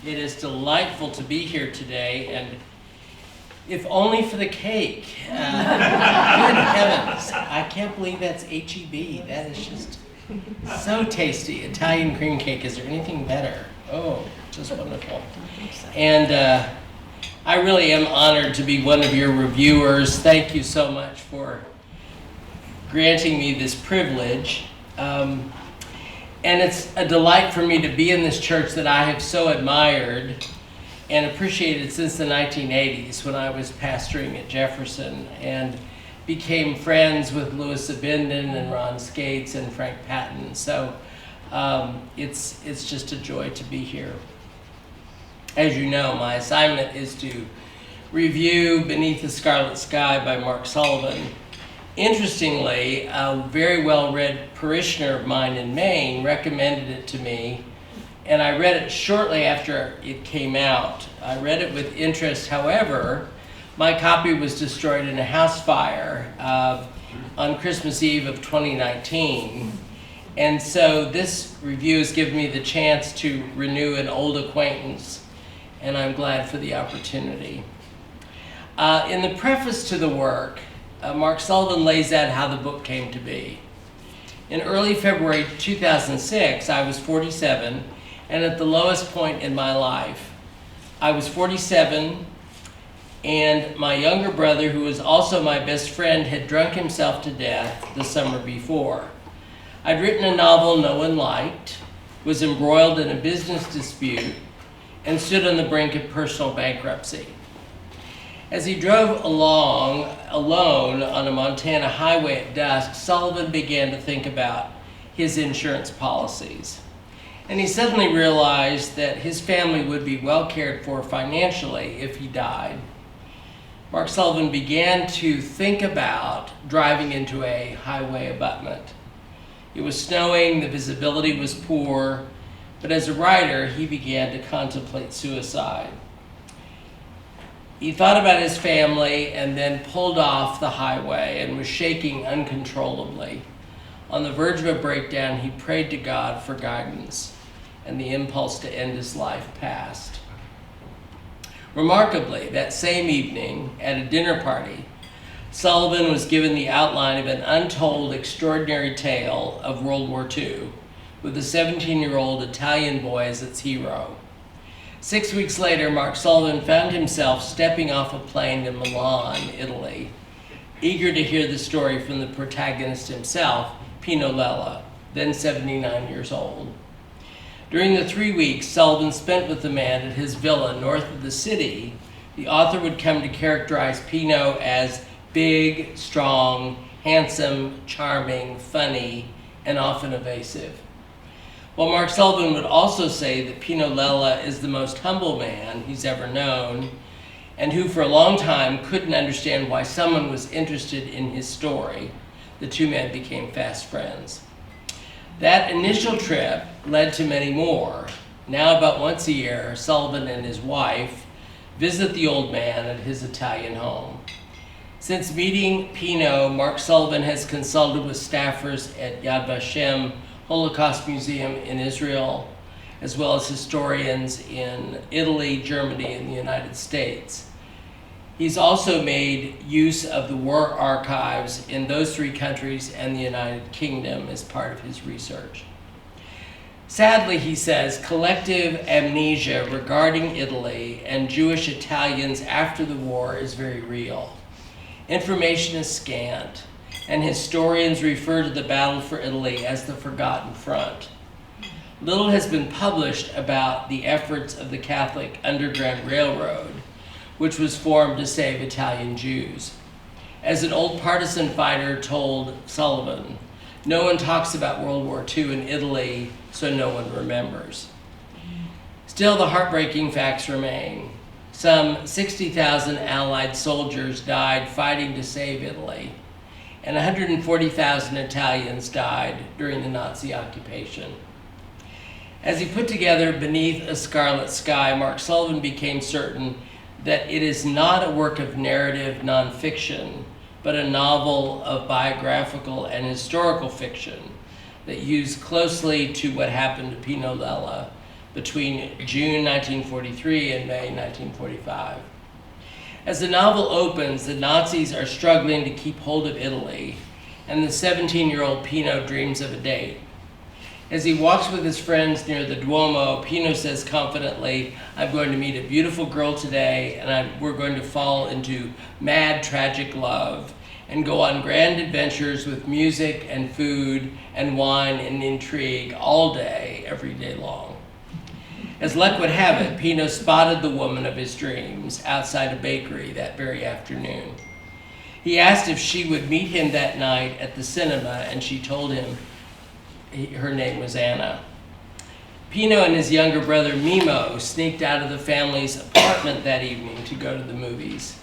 It is delightful to be here today, and if only for the cake. Good heavens, I can't believe that's H-E-B. That is just so tasty. Italian cream cake, is there anything better? Oh, just wonderful. And I really am honored to be one of your reviewers. Thank you so much for granting me this privilege. And it's a delight for me to be in this church that I have so admired and appreciated since the 1980s when I was pastoring at Jefferson and became friends with Louis Abindon and Ron Skates and Frank Patton. So it's just a joy to be here. As you know, my assignment is to review Beneath the Scarlet Sky by Mark Sullivan. Interestingly, a very well-read parishioner of mine in Maine recommended it to me, and I read it shortly after it came out. I read it with interest. However, my copy was destroyed in a house fire on Christmas Eve of 2019. And so this review has given me the chance to renew an old acquaintance, and I'm glad for the opportunity. In the preface to the work, Mark Sullivan lays out how the book came to be. In early February 2006, I was 47, and at the lowest point in my life. I was 47, and my younger brother, who was also my best friend, had drunk himself to death the summer before. I'd written a novel no one liked, was embroiled in a business dispute, and stood on the brink of personal bankruptcy. As he drove along alone on a Montana highway at dusk, Sullivan began to think about his insurance policies. And he suddenly realized that his family would be well cared for financially if he died. Mark Sullivan began to think about driving into a highway abutment. It was snowing, the visibility was poor, but as a writer, he began to contemplate suicide. He thought about his family and then pulled off the highway and was shaking uncontrollably. On the verge of a breakdown, he prayed to God for guidance, and the impulse to end his life passed. Remarkably, that same evening, at a dinner party, Sullivan was given the outline of an untold, extraordinary tale of World War II, with a 17-year-old Italian boy as its hero. 6 weeks later, Mark Sullivan found himself stepping off a plane in Milan, Italy, eager to hear the story from the protagonist himself, Pino Lella, then 79 years old. During the 3 weeks Sullivan spent with the man at his villa north of the city, the author would come to characterize Pino as big, strong, handsome, charming, funny, and often evasive. While Mark Sullivan would also say that Pino Lella is the most humble man he's ever known, and who for a long time couldn't understand why someone was interested in his story, the two men became fast friends. That initial trip led to many more. Now about once a year, Sullivan and his wife visit the old man at his Italian home. Since meeting Pino, Mark Sullivan has consulted with staffers at Yad Vashem Holocaust Museum in Israel, as well as historians in Italy, Germany, and the United States. He's also made use of the war archives in those three countries and the United Kingdom as part of his research. Sadly, he says, collective amnesia regarding Italy and Jewish Italians after the war is very real. Information is scant, and historians refer to the battle for Italy as the Forgotten Front. Little has been published about the efforts of the Catholic Underground Railroad, which was formed to save Italian Jews. As an old partisan fighter told Sullivan, no one talks about World War II in Italy, so no one remembers. Still, the heartbreaking facts remain. Some 60,000 Allied soldiers died fighting to save Italy, and 140,000 Italians died during the Nazi occupation. As he put together Beneath a Scarlet Sky, Mark Sullivan became certain that it is not a work of narrative nonfiction, but a novel of biographical and historical fiction that used closely to what happened to Pino Lella, between June 1943 and May 1945. As the novel opens, the Nazis are struggling to keep hold of Italy, and the 17-year-old Pino dreams of a date. As he walks with his friends near the Duomo, Pino says confidently, "I'm going to meet a beautiful girl today, and we're going to fall into mad, tragic love and go on grand adventures with music and food and wine and intrigue all day, every day long." As luck would have it, Pino spotted the woman of his dreams outside a bakery that very afternoon. He asked if she would meet him that night at the cinema, and she told him her name was Anna. Pino and his younger brother Mimo sneaked out of the family's apartment that evening to go to the movies.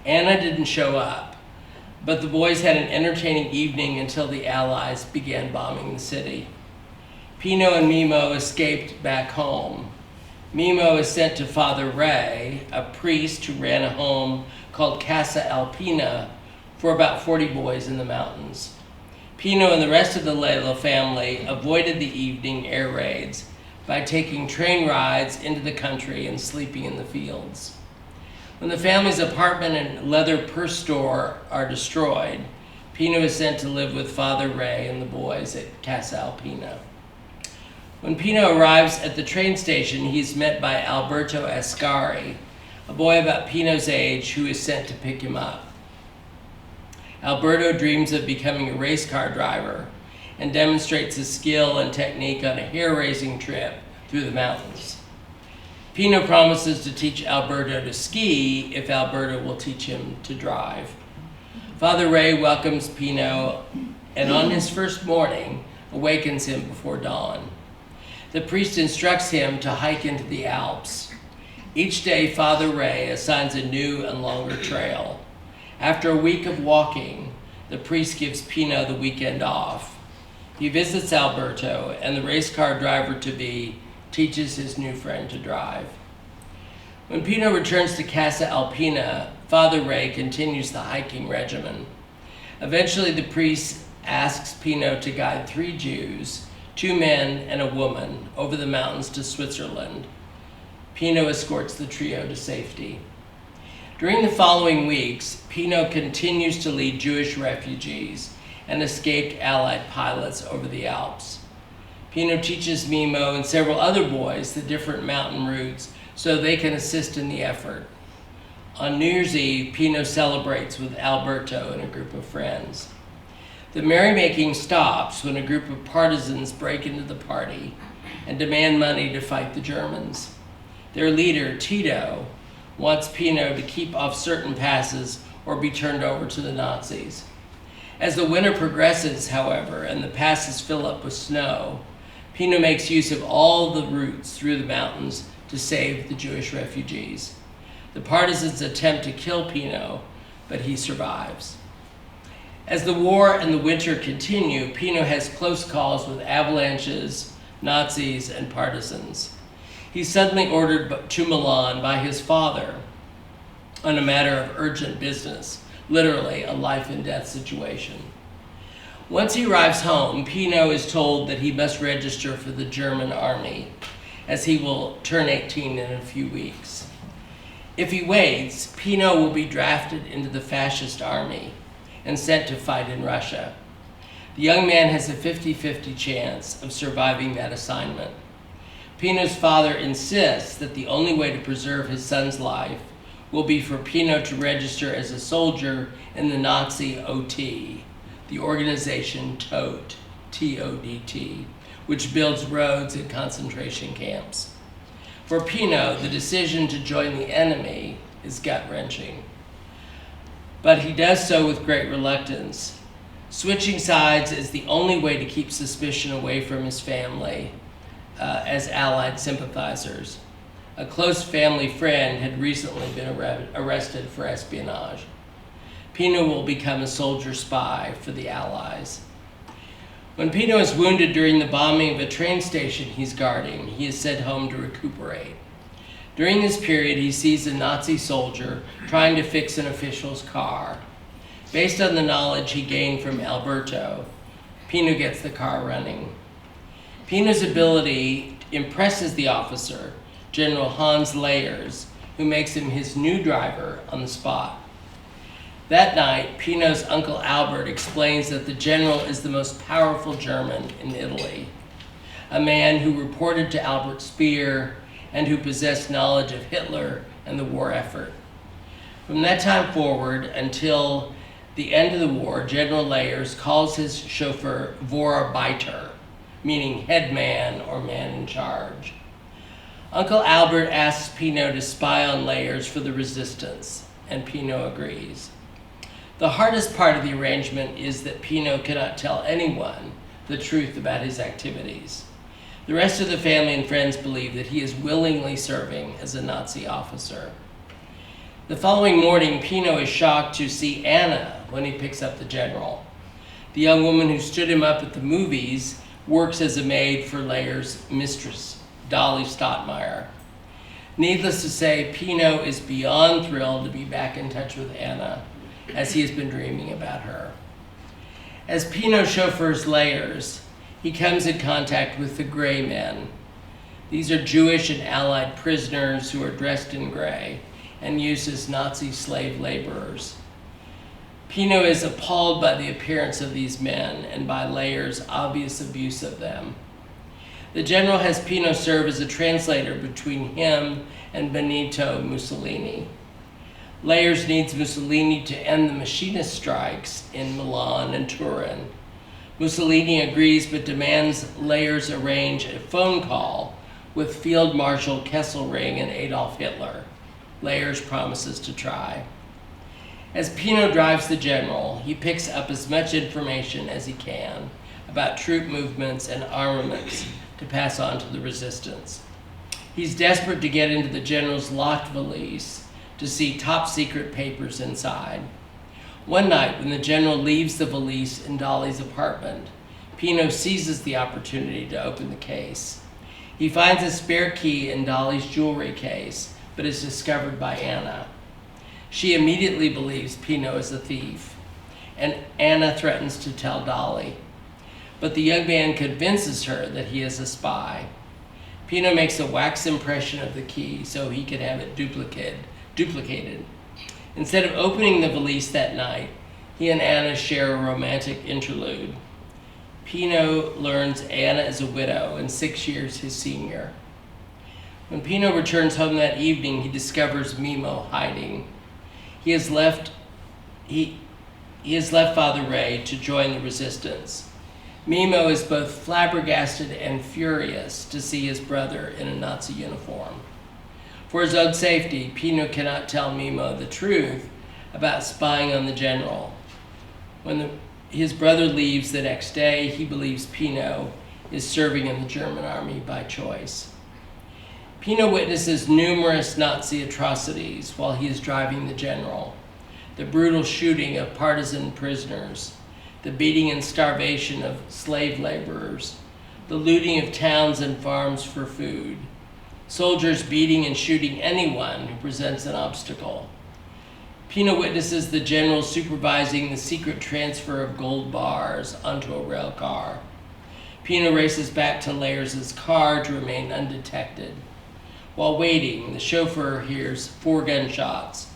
Anna didn't show up, but the boys had an entertaining evening until the Allies began bombing the city. Pino and Mimo escaped back home. Mimo is sent to Father Ray, a priest who ran a home called Casa Alpina for about 40 boys in the mountains. Pino and the rest of the Layla family avoided the evening air raids by taking train rides into the country and sleeping in the fields. When the family's apartment and leather purse store are destroyed, Pino is sent to live with Father Ray and the boys at Casa Alpina. When Pino arrives at the train station, he's met by Alberto Ascari, a boy about Pino's age who is sent to pick him up. Alberto dreams of becoming a race car driver and demonstrates his skill and technique on a hair-raising trip through the mountains. Pino promises to teach Alberto to ski if Alberto will teach him to drive. Father Ray welcomes Pino, and on his first morning, awakens him before dawn. The priest instructs him to hike into the Alps. Each day, Father Ray assigns a new and longer trail. After a week of walking, the priest gives Pino the weekend off. He visits Alberto, and the race car driver-to-be teaches his new friend to drive. When Pino returns to Casa Alpina, Father Ray continues the hiking regimen. Eventually, the priest asks Pino to guide 3 Jews, 2 men and a woman, over the mountains to Switzerland. Pino escorts the trio to safety. During the following weeks, Pino continues to lead Jewish refugees and escaped Allied pilots over the Alps. Pino teaches Mimo and several other boys the different mountain routes so they can assist in the effort. On New Year's Eve, Pino celebrates with Alberto and a group of friends. The merrymaking stops when a group of partisans break into the party and demand money to fight the Germans. Their leader, Tito, wants Pino to keep off certain passes or be turned over to the Nazis. As the winter progresses, however, and the passes fill up with snow, Pino makes use of all the routes through the mountains to save the Jewish refugees. The partisans attempt to kill Pino, but he survives. As the war and the winter continue, Pino has close calls with avalanches, Nazis, and partisans. He's suddenly ordered to Milan by his father on a matter of urgent business, literally a life and death situation. Once he arrives home, Pino is told that he must register for the German army, as he will turn 18 in a few weeks. If he waits, Pino will be drafted into the fascist army and sent to fight in Russia. The young man has a 50-50 chance of surviving that assignment. Pino's father insists that the only way to preserve his son's life will be for Pino to register as a soldier in the Nazi OT, the organization TOT, T-O-D-T, which builds roads and concentration camps. For Pino, the decision to join the enemy is gut-wrenching. But he does so with great reluctance. Switching sides is the only way to keep suspicion away from his family as Allied sympathizers. A close family friend had recently been arrested for espionage. Pino will become a soldier spy for the Allies. When Pino is wounded during the bombing of a train station he's guarding, he is sent home to recuperate. During this period, he sees a Nazi soldier trying to fix an official's car. Based on the knowledge he gained from Alberto, Pino gets the car running. Pino's ability impresses the officer, General Hans Leyers, who makes him his new driver on the spot. That night, Pino's Uncle Albert explains that the general is the most powerful German in Italy, a man who reported to Albert Speer and who possessed knowledge of Hitler and the war effort. From that time forward until the end of the war, General Leyers calls his chauffeur Vorarbeiter, meaning head man or man in charge. Uncle Albert asks Pino to spy on Leyers for the resistance, and Pino agrees. The hardest part of the arrangement is that Pino cannot tell anyone the truth about his activities. The rest of the family and friends believe that he is willingly serving as a Nazi officer. The following morning, Pino is shocked to see Anna when he picks up the general. The young woman who stood him up at the movies works as a maid for Leyers' mistress, Dolly Stottmeyer. Needless to say, Pino is beyond thrilled to be back in touch with Anna, as he has been dreaming about her. As Pino chauffeurs Leyers, he comes in contact with the Gray Men. These are Jewish and Allied prisoners who are dressed in gray and used as Nazi slave laborers. Pino is appalled by the appearance of these men and by Leyers' obvious abuse of them. The general has Pino serve as a translator between him and Benito Mussolini. Leyers needs Mussolini to end the machinist strikes in Milan and Turin. Mussolini agrees but demands Leyers arrange a phone call with Field Marshal Kesselring and Adolf Hitler. Leyers promises to try. As Pino drives the general, he picks up as much information as he can about troop movements and armaments to pass on to the resistance. He's desperate to get into the general's locked valise to see top-secret papers inside. One night, when the general leaves the valise in Dolly's apartment, Pino seizes the opportunity to open the case. He finds a spare key in Dolly's jewelry case, but is discovered by Anna. She immediately believes Pino is a thief, and Anna threatens to tell Dolly. But the young man convinces her that he is a spy. Pino makes a wax impression of the key so he can have it duplicated. Instead of opening the valise that night, he and Anna share a romantic interlude. Pino learns Anna is a widow and 6 years his senior. When Pino returns home that evening, he discovers Mimo hiding. He has left Father Ray to join the resistance. Mimo is both flabbergasted and furious to see his brother in a Nazi uniform. For his own safety, Pino cannot tell Mimo the truth about spying on the general. When his brother leaves the next day, he believes Pino is serving in the German army by choice. Pino witnesses numerous Nazi atrocities while he is driving the general. The brutal shooting of partisan prisoners, the beating and starvation of slave laborers, the looting of towns and farms for food, soldiers beating and shooting anyone who presents an obstacle. Pino witnesses the general supervising the secret transfer of gold bars onto a rail car. Pino races back to Leyers' car to remain undetected. While waiting, the chauffeur hears 4 gunshots,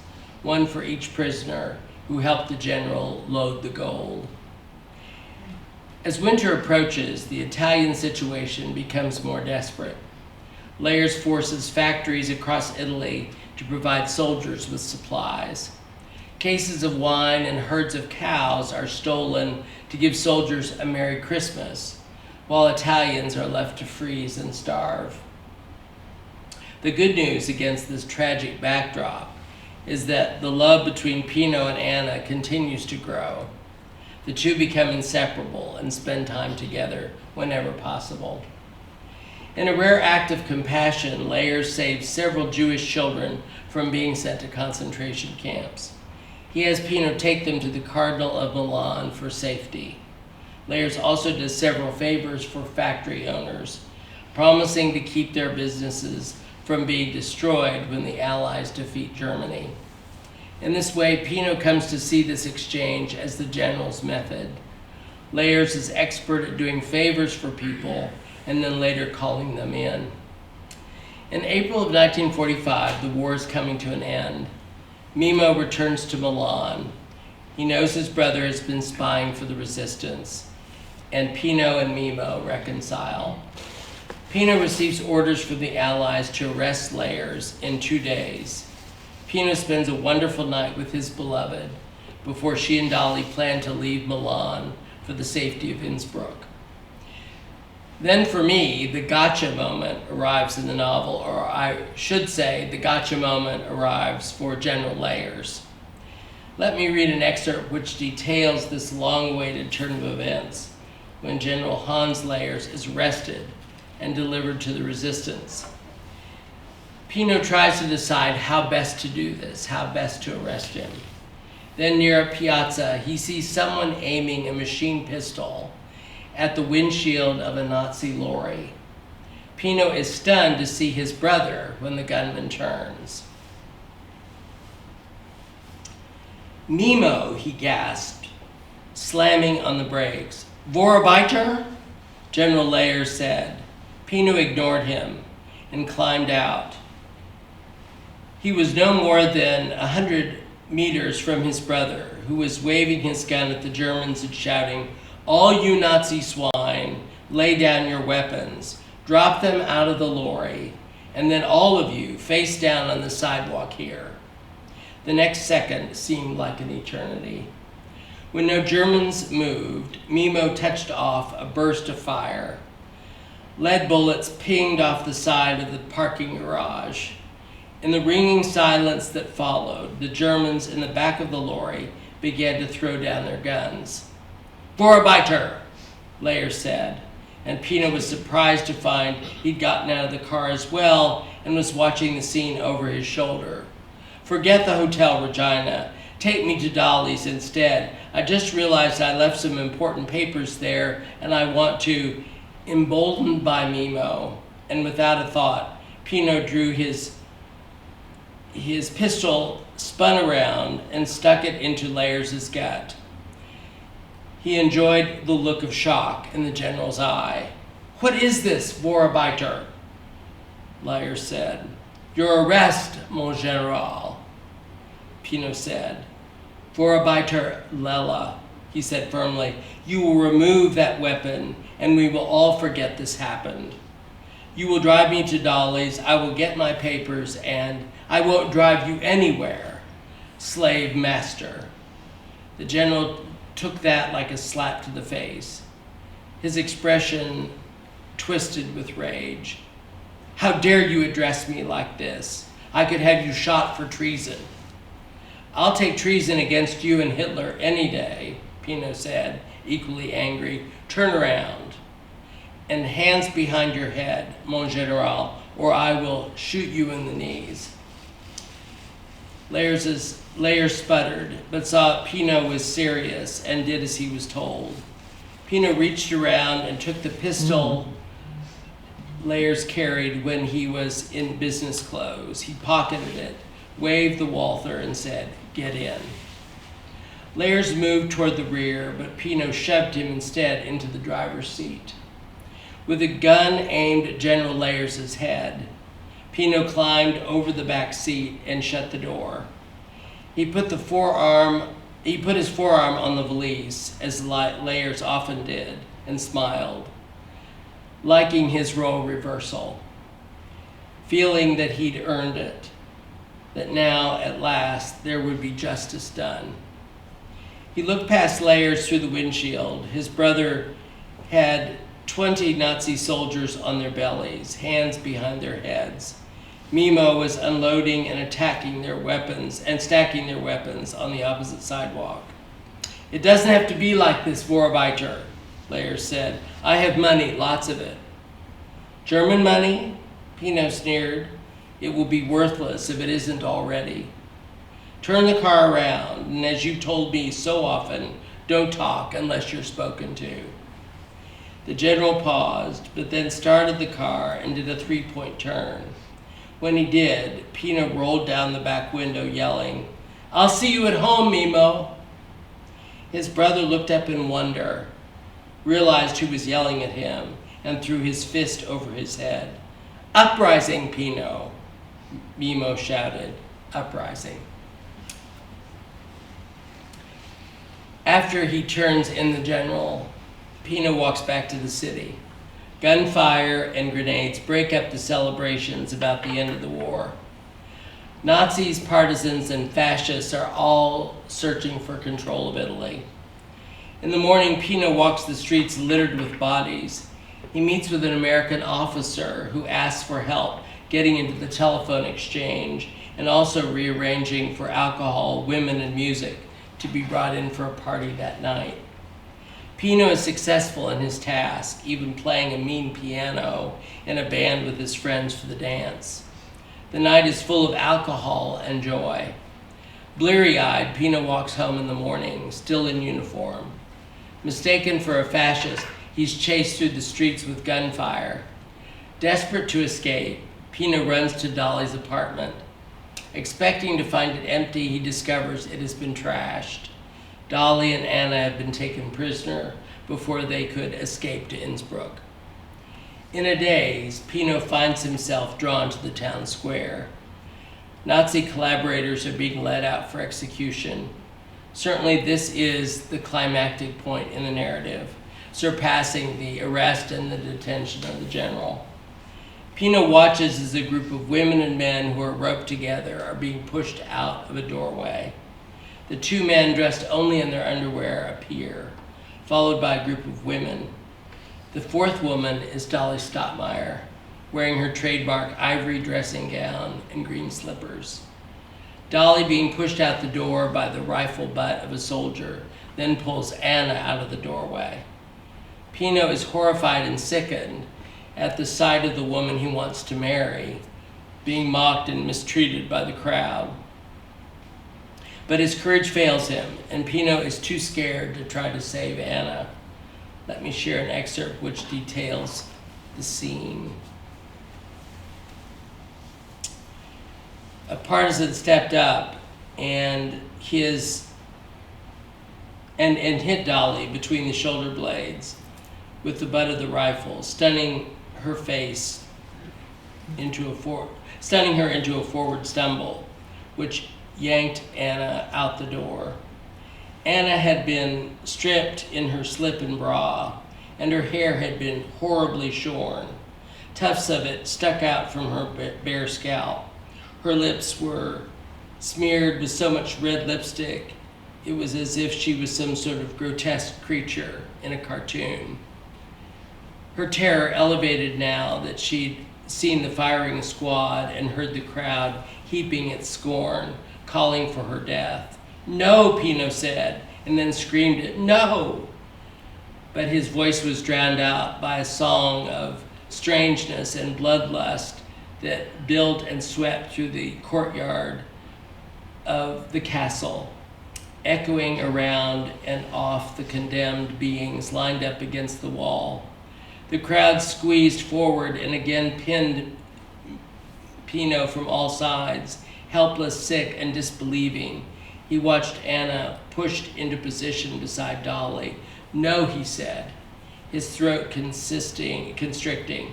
one for each prisoner who helped the general load the gold. As winter approaches, the Italian situation becomes more desperate. Leyers forces factories across Italy to provide soldiers with supplies. Cases of wine and herds of cows are stolen to give soldiers a Merry Christmas, while Italians are left to freeze and starve. The good news against this tragic backdrop is that the love between Pino and Anna continues to grow. The two become inseparable and spend time together whenever possible. In a rare act of compassion, Leyers saves several Jewish children from being sent to concentration camps. He has Pino take them to the Cardinal of Milan for safety. Leyers also does several favors for factory owners, promising to keep their businesses from being destroyed when the Allies defeat Germany. In this way, Pino comes to see this exchange as the general's method. Leyers is expert at doing favors for people and then later calling them in. In April of 1945, the war is coming to an end. Mimo returns to Milan. He knows his brother has been spying for the resistance, and Pino and Mimo reconcile. Pino receives orders from the Allies to arrest Layers in 2 days. Pino spends a wonderful night with his beloved before she and Dolly plan to leave Milan for the safety of Innsbruck. Then for me, the gotcha moment arrives in the novel, or I should say the gotcha moment arrives for General Layers. Let me read an excerpt which details this long-awaited turn of events when General Hans Layers is arrested and delivered to the resistance. Pino tries to decide how best to do this, how best to arrest him. Then near a piazza, he sees someone aiming a machine pistol at the windshield of a Nazi lorry. Pino is stunned to see his brother when the gunman turns. "Mimo," he gasped, slamming on the brakes. "Vorarbeiter?" General Layers said. Pino ignored him and climbed out. He was no more than 100 meters from his brother, who was waving his gun at the Germans and shouting, "All you Nazi swine, lay down your weapons, drop them out of the lorry, and then all of you face down on the sidewalk here." The next second seemed like an eternity. When no Germans moved, Mimo touched off a burst of fire. Lead bullets pinged off the side of the parking garage. In the ringing silence that followed, the Germans in the back of the lorry began to throw down their guns. "Vorarbeiter," Layers said, and Pino was surprised to find he'd gotten out of the car as well and was watching the scene over his shoulder. "Forget the Hotel Regina. Take me to Dolly's instead. I just realized I left some important papers there and I want to..." Emboldened by Mimo, and without a thought, Pino drew his pistol, spun around, and stuck it into Layers' gut. He enjoyed the look of shock in the general's eye. "What is this, Vorarbeiter?" Layers said. "Your arrest, mon général," Pino said. "Vorarbeiter Lella," he said firmly. "You will remove that weapon, and we will all forget this happened. You will drive me to Dolly's, I will get my papers, and I won't drive you anywhere. Slave master." The general took that like a slap to the face. His expression twisted with rage. "How dare you address me like this? I could have you shot for treason." "I'll take treason against you and Hitler any day," Pino said, equally angry. "Turn around. And hands behind your head, mon général, or I will shoot you in the knees." Layers sputtered, but saw Pino was serious and did as he was told. Pino reached around and took the pistol Layers carried when he was in business clothes. He pocketed it, waved the Walther, and said, "Get in." Layers moved toward the rear, but Pino shoved him instead into the driver's seat. With a gun aimed at General Layers' head, Pino climbed over the back seat and shut the door. He put his forearm on the valise, as Layers often did, and smiled, liking his role reversal, feeling that he'd earned it, that now, at last, there would be justice done. He looked past Layers through the windshield. His brother had 20 Nazi soldiers on their bellies, hands behind their heads. Mimo was unloading and attacking their weapons and stacking their weapons on the opposite sidewalk. "It doesn't have to be like this, Vorarbeiter," Layers said. "I have money, lots of it." "German money?" Pino sneered. "It will be worthless if it isn't already. Turn the car around, and as you told me so often, don't talk unless you're spoken to." The general paused, but then started the car and did a 3-point turn. When he did, Pino rolled down the back window yelling, "I'll see you at home, Mimo." His brother looked up in wonder, realized who was yelling at him, and threw his fist over his head. "Uprising, Pino!" Mimo shouted. "Uprising." After he turns in the general, Pino walks back to the city. Gunfire and grenades break up the celebrations about the end of the war. Nazis, partisans, and fascists are all searching for control of Italy. In the morning, Pino walks the streets littered with bodies. He meets with an American officer who asks for help getting into the telephone exchange and also rearranging for alcohol, women, and music to be brought in for a party that night. Pino is successful in his task, even playing a mean piano in a band with his friends for the dance. The night is full of alcohol and joy. Bleary-eyed, Pino walks home in the morning, still in uniform. Mistaken for a fascist, he's chased through the streets with gunfire. Desperate to escape, Pino runs to Dolly's apartment. Expecting to find it empty, he discovers it has been trashed. Dolly and Anna have been taken prisoner before they could escape to Innsbruck. In a daze, Pino finds himself drawn to the town square. Nazi collaborators are being led out for execution. Certainly this is the climactic point in the narrative, surpassing the arrest and the detention of the general. Pino watches as a group of women and men who are roped together are being pushed out of a doorway. The two men dressed only in their underwear appear, followed by a group of women. The fourth woman is Dolly Stottmeyer, wearing her trademark ivory dressing gown and green slippers. Dolly being pushed out the door by the rifle butt of a soldier, then pulls Anna out of the doorway. Pino is horrified and sickened at the sight of the woman he wants to marry, being mocked and mistreated by the crowd. But his courage fails him, and Pino is too scared to try to save Anna. Let me share an excerpt which details the scene. A partisan stepped up and hit Dolly between the shoulder blades with the butt of the rifle, stunning her into a forward stumble, which yanked Anna out the door. Anna had been stripped in her slip and bra, and her hair had been horribly shorn. Tufts of it stuck out from her bare scalp. Her lips were smeared with so much red lipstick, it was as if she was some sort of grotesque creature in a cartoon. Her terror elevated now that she'd seen the firing squad and heard the crowd heaping its scorn, calling for her death. "No," Pino said, and then screamed it, "No!" But his voice was drowned out by a song of strangeness and bloodlust that built and swept through the courtyard of the castle, echoing around and off the condemned beings lined up against the wall. The crowd squeezed forward and again pinned Pino from all sides, helpless, sick, and disbelieving. He watched Anna pushed into position beside Dolly. "No," he said, his throat constricting,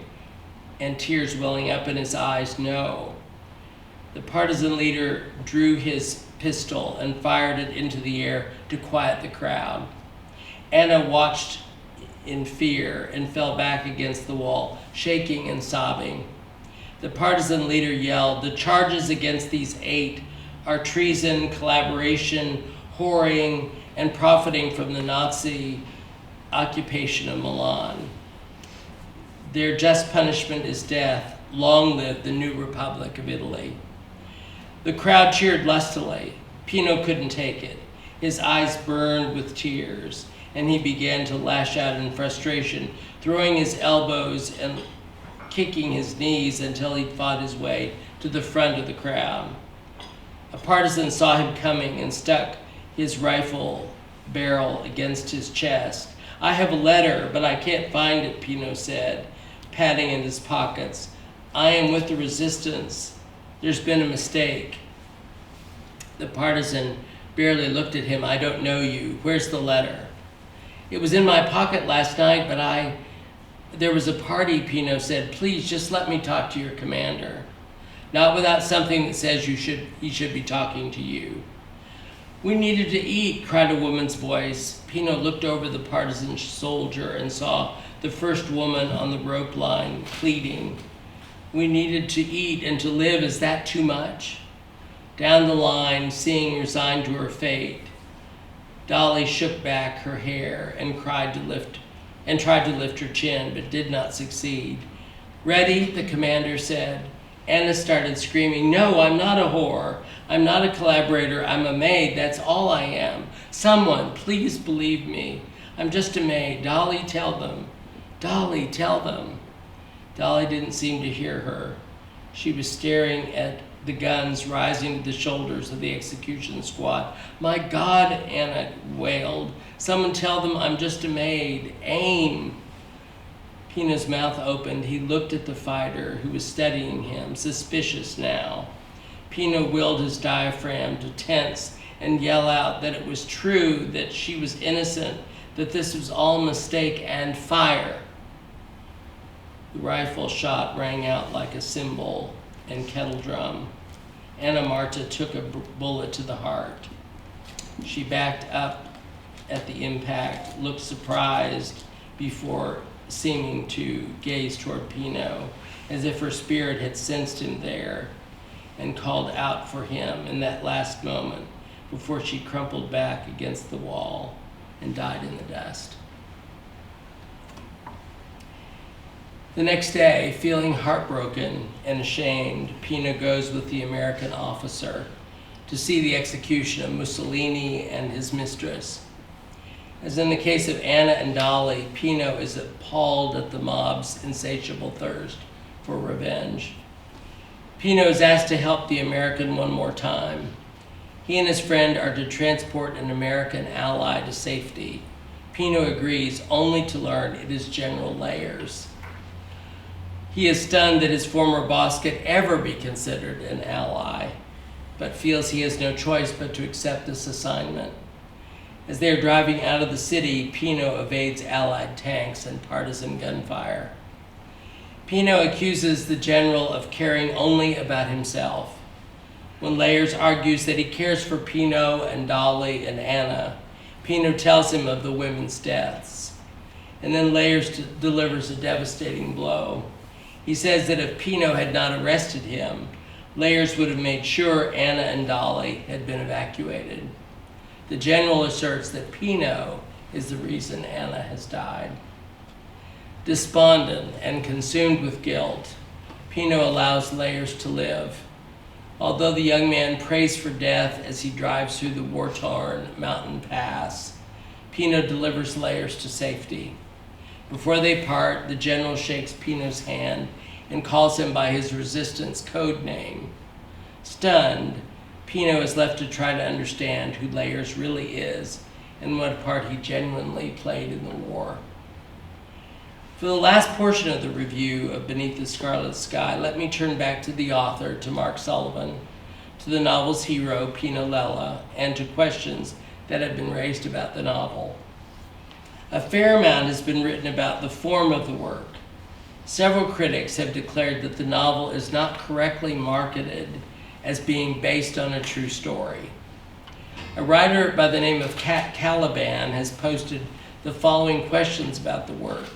and tears welling up in his eyes. "No." The partisan leader drew his pistol and fired it into the air to quiet the crowd. Anna watched in fear and fell back against the wall, shaking and sobbing. The partisan leader yelled, "The charges against these 8 are treason, collaboration, whoring, and profiting from the Nazi occupation of Milan. Their just punishment is death. Long live the new Republic of Italy." The crowd cheered lustily. Pino couldn't take it. His eyes burned with tears, and he began to lash out in frustration, throwing his elbows and kicking his knees until he'd fought his way to the front of the crowd. A partisan saw him coming and stuck his rifle barrel against his chest. "I have a letter, but I can't find it," Pino said, patting in his pockets. "I am with the resistance. There's been a mistake." The partisan barely looked at him. "I don't know you. Where's the letter?" "It was in my pocket last night, but there was a party, Pino said, "Please just let me talk to your commander. Not without something that says he should be talking to you." "We needed to eat," cried a woman's voice. Pino looked over the partisan soldier and saw the first woman on the rope line pleading. "We needed to eat and to live. Is that too much?" Down the line, seeing resigned to her fate, Dolly shook back her hair and tried to lift her chin, but did not succeed. "Ready?" the commander said. Anna started screaming, "No, I'm not a whore. I'm not a collaborator. I'm a maid. That's all I am. Someone, please believe me. I'm just a maid. Dolly, tell them. Dolly, tell them." Dolly didn't seem to hear her. She was staring at the guns rising to the shoulders of the execution squad. "My God," Anna wailed. "Someone tell them I'm just a maid. Aim." Pino's mouth opened. He looked at the fighter who was studying him, suspicious now. Pino willed his diaphragm to tense and yell out that it was true, that she was innocent, that this was all a mistake, and fire. The rifle shot rang out like a cymbal and kettle drum. Anna Marta took a bullet to the heart. She backed up at the impact, looked surprised before seeming to gaze toward Pino, as if her spirit had sensed him there and called out for him in that last moment before she crumpled back against the wall and died in the dust. The next day, feeling heartbroken and ashamed, Pino goes with the American officer to see the execution of Mussolini and his mistress. As in the case of Anna and Dolly, Pino is appalled at the mob's insatiable thirst for revenge. Pino is asked to help the American one more time. He and his friend are to transport an American ally to safety. Pino agrees, only to learn it is General Layers. He is stunned that his former boss could ever be considered an ally, but feels he has no choice but to accept this assignment. As they are driving out of the city, Pino evades Allied tanks and partisan gunfire. Pino accuses the general of caring only about himself. When Layers argues that he cares for Pino and Dolly and Anna, Pino tells him of the women's deaths. And then Layers delivers a devastating blow. He says that if Pino had not arrested him, Layers would have made sure Anna and Dolly had been evacuated. The general asserts that Pino is the reason Anna has died. Despondent and consumed with guilt, Pino allows Layers to live. Although the young man prays for death as he drives through the war-torn mountain pass, Pino delivers Layers to safety. Before they part, the general shakes Pino's hand and calls him by his resistance code name. Stunned, Pino is left to try to understand who Layers really is and what part he genuinely played in the war. For the last portion of the review of Beneath the Scarlet Sky, let me turn back to the author, to Mark Sullivan, to the novel's hero, Pino Lella, and to questions that have been raised about the novel. A fair amount has been written about the form of the work. Several critics have declared that the novel is not correctly marketed as being based on a true story. A writer by the name of Kat Caliban has posted the following questions about the work,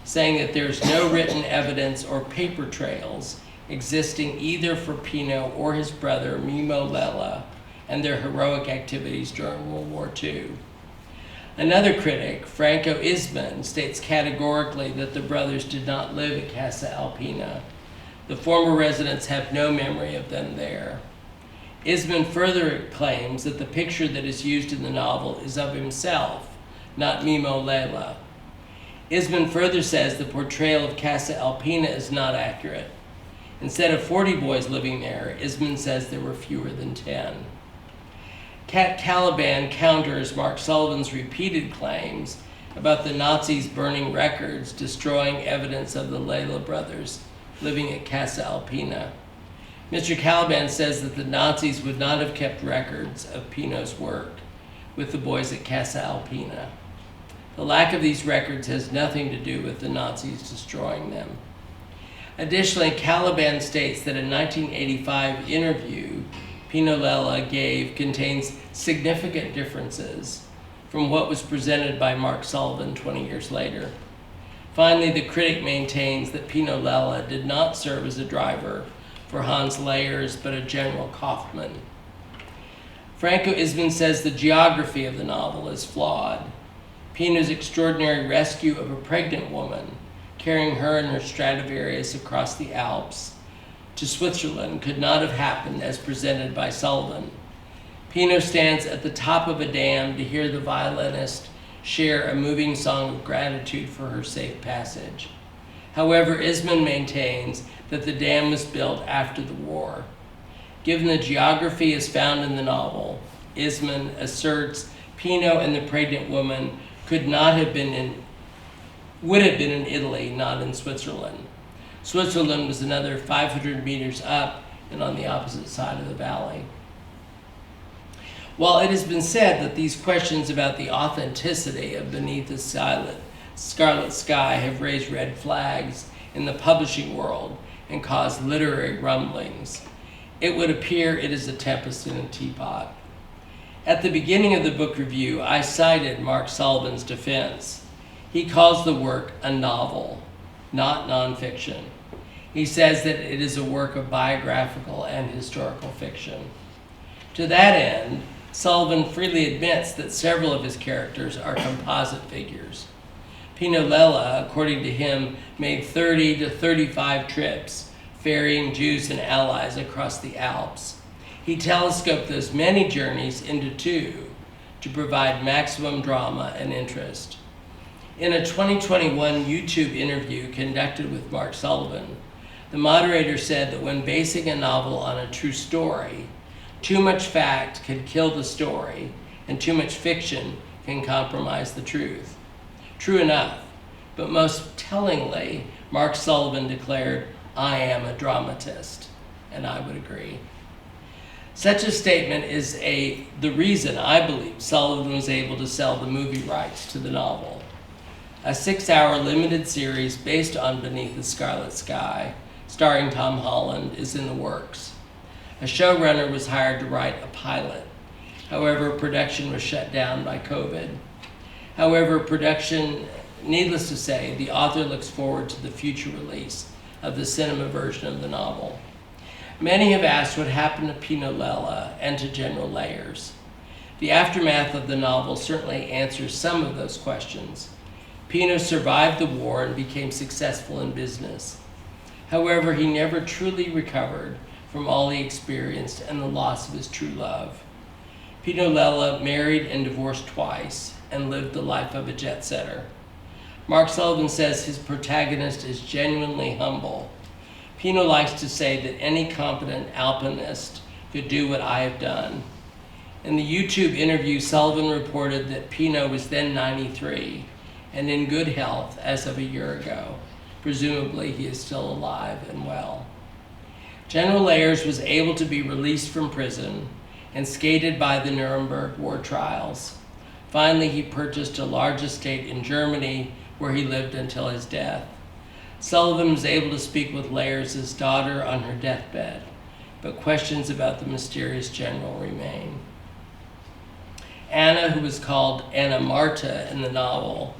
saying that there's no written evidence or paper trails existing either for Pino or his brother Mimo Lella and their heroic activities during World War II. Another critic, Franco Isman, states categorically that the brothers did not live at Casa Alpina. The former residents have no memory of them there. Isman further claims that the picture that is used in the novel is of himself, not Mimo Lella. Isman further says the portrayal of Casa Alpina is not accurate. Instead of 40 boys living there, Isman says there were fewer than 10. Kat Caliban counters Mark Sullivan's repeated claims about the Nazis burning records, destroying evidence of the Lella brothers living at Casa Alpina. Mr. Caliban says that the Nazis would not have kept records of Pino's work with the boys at Casa Alpina. The lack of these records has nothing to do with the Nazis destroying them. Additionally, Caliban states that a 1985 interview Pino Lella gave contains significant differences from what was presented by Mark Sullivan 20 years later. Finally, the critic maintains that Pino Lella did not serve as a driver for Hans Leyers, but a General Kaufmann. Franco Isman says the geography of the novel is flawed. Pino's extraordinary rescue of a pregnant woman, carrying her and her Stradivarius across the Alps to Switzerland, could not have happened as presented by Sullivan. Pino stands at the top of a dam to hear the violinist share a moving song of gratitude for her safe passage. However, Isman maintains that the dam was built after the war. Given the geography as found in the novel, Isman asserts Pino and the pregnant woman would have been in Italy, not in Switzerland. Switzerland was another 500 meters up and on the opposite side of the valley. While it has been said that these questions about the authenticity of Beneath the Scarlet Sky have raised red flags in the publishing world and caused literary rumblings, it would appear it is a tempest in a teapot. At the beginning of the book review, I cited Mark Sullivan's defense. He calls the work a novel, not nonfiction. He says that it is a work of biographical and historical fiction. To that end, Sullivan freely admits that several of his characters are composite figures. Pino Lella, according to him, made 30 to 35 trips, ferrying Jews and Allies across the Alps. He telescoped those many journeys into two to provide maximum drama and interest. In a 2021 YouTube interview conducted with Mark Sullivan, the moderator said that when basing a novel on a true story, too much fact can kill the story, and too much fiction can compromise the truth. True enough, but most tellingly, Mark Sullivan declared, "I am a dramatist," and I would agree. Such a statement is the reason I believe Sullivan was able to sell the movie rights to the novel. A 6-hour limited series based on Beneath the Scarlet Sky, starring Tom Holland, is in the works. A showrunner was hired to write a pilot. However, production was shut down by COVID. Needless to say, the author looks forward to the future release of the cinema version of the novel. Many have asked what happened to Pino Lella and to General Leyers. The aftermath of the novel certainly answers some of those questions. Pino survived the war and became successful in business. However, he never truly recovered from all he experienced and the loss of his true love. Pino Lella married and divorced twice and lived the life of a jet setter. Mark Sullivan says his protagonist is genuinely humble. Pino likes to say that any competent alpinist could do what I have done. In the YouTube interview, Sullivan reported that Pino was then 93 and in good health as of a year ago. Presumably, he is still alive and well. General Leyers was able to be released from prison and skated by the Nuremberg war trials. Finally, he purchased a large estate in Germany where he lived until his death. Sullivan was able to speak with Leyers' daughter on her deathbed, but questions about the mysterious general remain. Anna, who was called Anna Marta in the novel,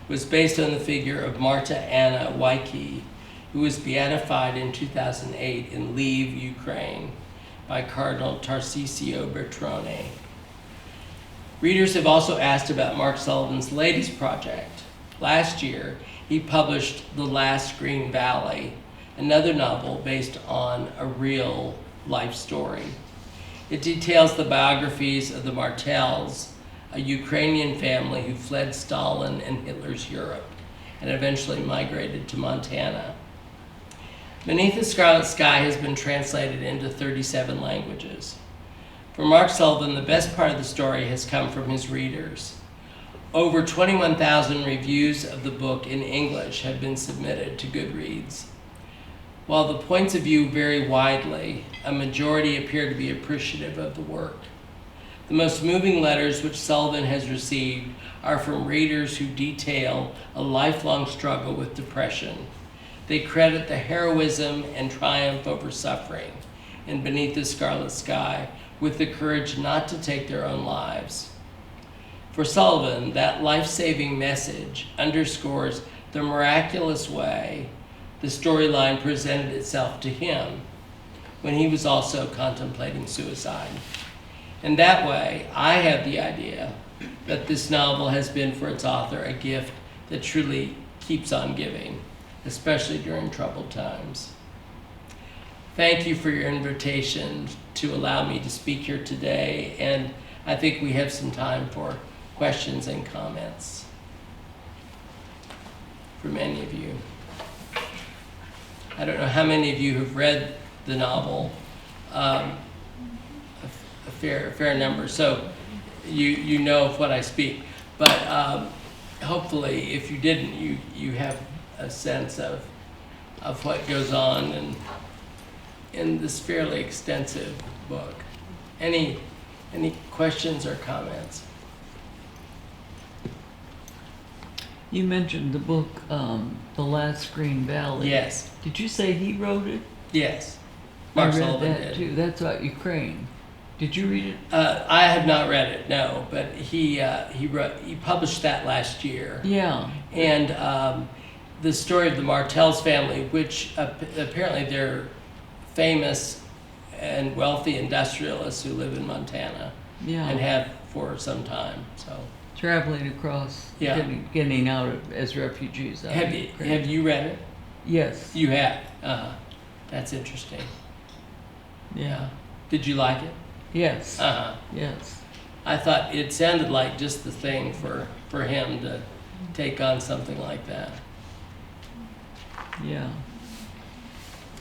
was based on the figure of Marta Anna Wycki, who was beatified in 2008 in Lviv, Ukraine, by Cardinal Tarcisio Bertrone. Readers have also asked about Mark Sullivan's latest project. Last year, he published The Last Green Valley, another novel based on a real life story. It details the biographies of the Martels, a Ukrainian family who fled Stalin and Hitler's Europe and eventually migrated to Montana. Beneath the Scarlet Sky has been translated into 37 languages. For Mark Sullivan, the best part of the story has come from his readers. Over 21,000 reviews of the book in English have been submitted to Goodreads. While the points of view vary widely, a majority appear to be appreciative of the work. The most moving letters which Sullivan has received are from readers who detail a lifelong struggle with depression. They credit the heroism and triumph over suffering in Beneath the Scarlet Sky with the courage not to take their own lives. For Sullivan, that life-saving message underscores the miraculous way the storyline presented itself to him when he was also contemplating suicide. In that way, I have the idea that this novel has been for its author a gift that truly keeps on giving, especially during troubled times. Thank you for your invitation to allow me to speak here today, and I think we have some time for questions and comments from any of you. I don't know how many of you have read the novel, a fair number, so you know of what I speak. But hopefully, if you didn't, you have a sense of what goes on in this fairly extensive book. Any questions or comments? You mentioned the book, The Last Green Valley. Yes. Did you say he wrote it? Yes. Mark I read Sullivan that did. too. That's about Ukraine. Did you read it? I have not read it, no, but he published that last year. Yeah. And the story of the Martells family, which apparently they're famous and wealthy industrialists who live in Montana Yeah. and have for some time. So Traveling across, Yeah. getting out as refugees. Out of Ukraine. have you read it? Yes. You have. That's interesting. Yeah. Did you like it? Yes. Uh-huh. Yes. I thought it sounded like just the thing for him to take on something like that. Yeah.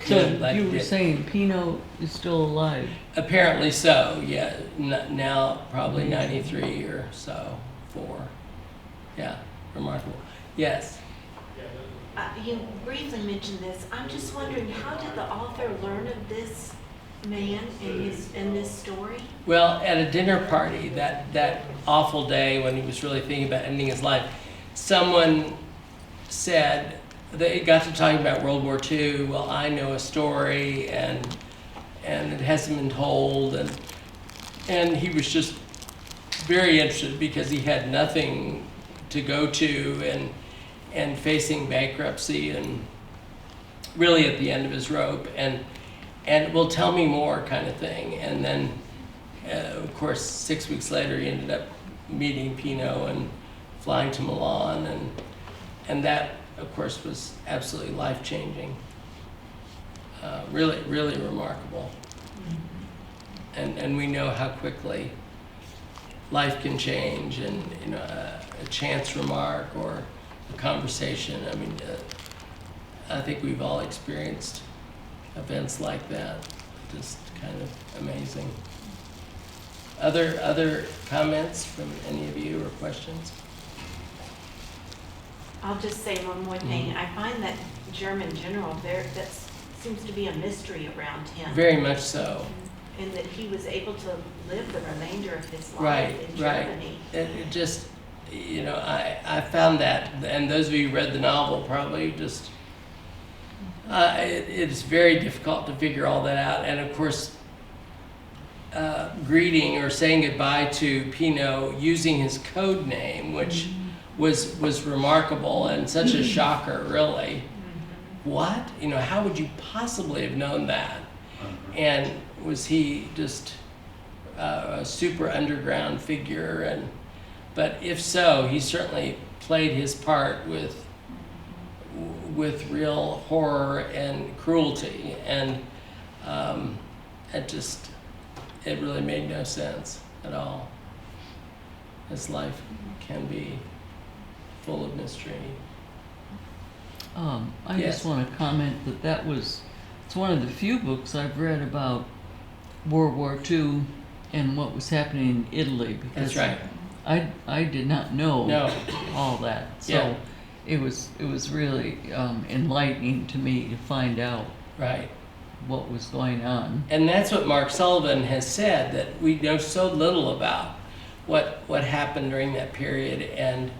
So Yeah, like you were it. saying Pino is still alive? Apparently so, yeah. Now probably 93 or so, 4. Yeah, remarkable. Yes. You briefly mentioned this. I'm just wondering, how did the author learn of this man in this story? Well, at a dinner party that awful day when he was really thinking about ending his life, someone said, they got to talking about World War II. Well, I know a story, and it hasn't been told, and he was just very interested because he had nothing to go to, and facing bankruptcy, and really at the end of his rope, and well, tell me more kind of thing. And then, of course, 6 weeks later, he ended up meeting Pino and flying to Milan, and that, of course, was absolutely life-changing. Really, really remarkable. And we know how quickly life can change, and a chance remark or a conversation. I mean, I think we've all experienced events like that. Just kind of amazing. Other comments from any of you or questions? I'll just say one more thing. I find that German general, that seems to be a mystery around him. Very much so. And that he was able to live the remainder of his life Right, in right. Germany. It just, I found that, and those of you who read the novel probably just, it's very difficult to figure all that out. And of course, greeting or saying goodbye to Pino using his code name, which was remarkable and such a shocker, really. What? How would you possibly have known that? And was he just a super underground figure? But if so, he certainly played his part with real horror and cruelty, and it really made no sense at all. His life can be full of mystery. I Yes. just want to comment that it's one of the few books I've read about World War II and what was happening in Italy, because That's right. I did not know No. all that. So Yeah. it was really enlightening to me to find out. Right. what was going on. And that's what Mark Sullivan has said, that we know so little about what happened during that period, and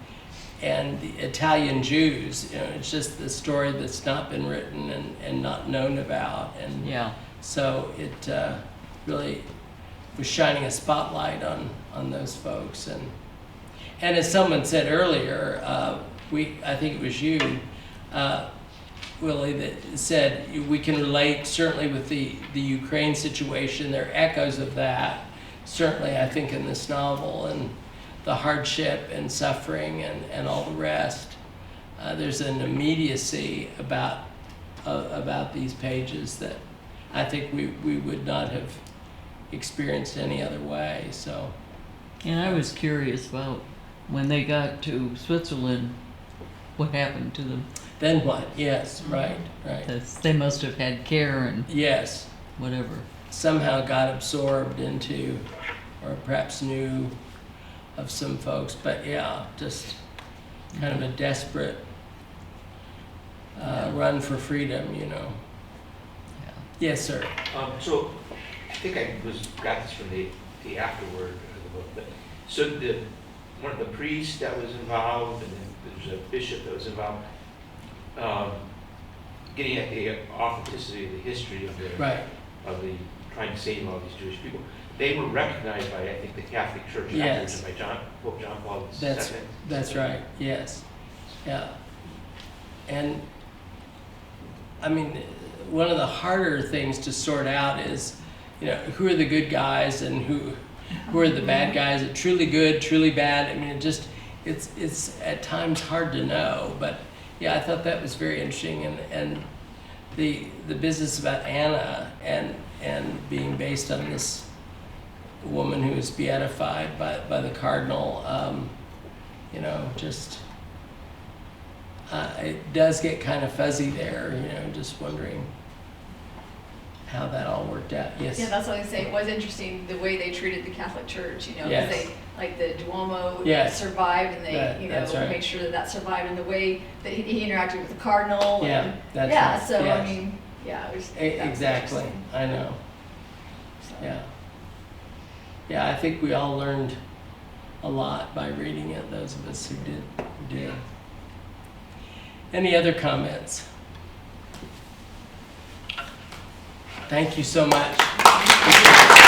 the Italian Jews. You know, it's just the story that's not been written and not known about. And Yeah. so it really was shining a spotlight on those folks. And as someone said earlier, I think it was you, Willie, that said we can relate certainly with the Ukraine situation. There are echoes of that, certainly I think in this novel, and the hardship and suffering and all the rest. There's an immediacy about these pages that I think we would not have experienced any other way. So, And I was curious about when they got to Switzerland, what happened to them. then what? Yes, right. 'Cause they must have had care and Yes, whatever. somehow got absorbed into, or perhaps knew of some folks, but yeah, just kind of a desperate run for freedom, you know. Yeah. Yes, sir. So I think I got this from the afterword of the book, but so one of the priests that was involved, and then there's a bishop that was involved, getting at the authenticity of the history of the Right. trying to save all these Jewish people. They were recognized by, I think, the Catholic Church Yes. afterwards, by Pope John Paul II. That's right. Yes. Yeah. And I mean, one of the harder things to sort out is, you know, who are the good guys and who are the bad guys? Are truly good, truly bad? I mean, it's at times hard to know. But yeah, I thought that was very interesting, and the business about Anna and being based on this woman who was beatified by the cardinal, you know, just it does get kind of fuzzy there, you know, just wondering how that all worked out. Yes. Yeah, that's what I was saying. It was interesting the way they treated the Catholic Church, you know, because Yes. they, like the Duomo Yes. survived, and they, That's right. made sure that survived, and the way that he interacted with the cardinal. Yeah, and, that's yeah. right. So Yes. I mean, yeah, it was that was Exactly. interesting. I know. So. Yeah. Yeah, I think we all learned a lot by reading it, those of us who did. Any other comments? Thank you so much.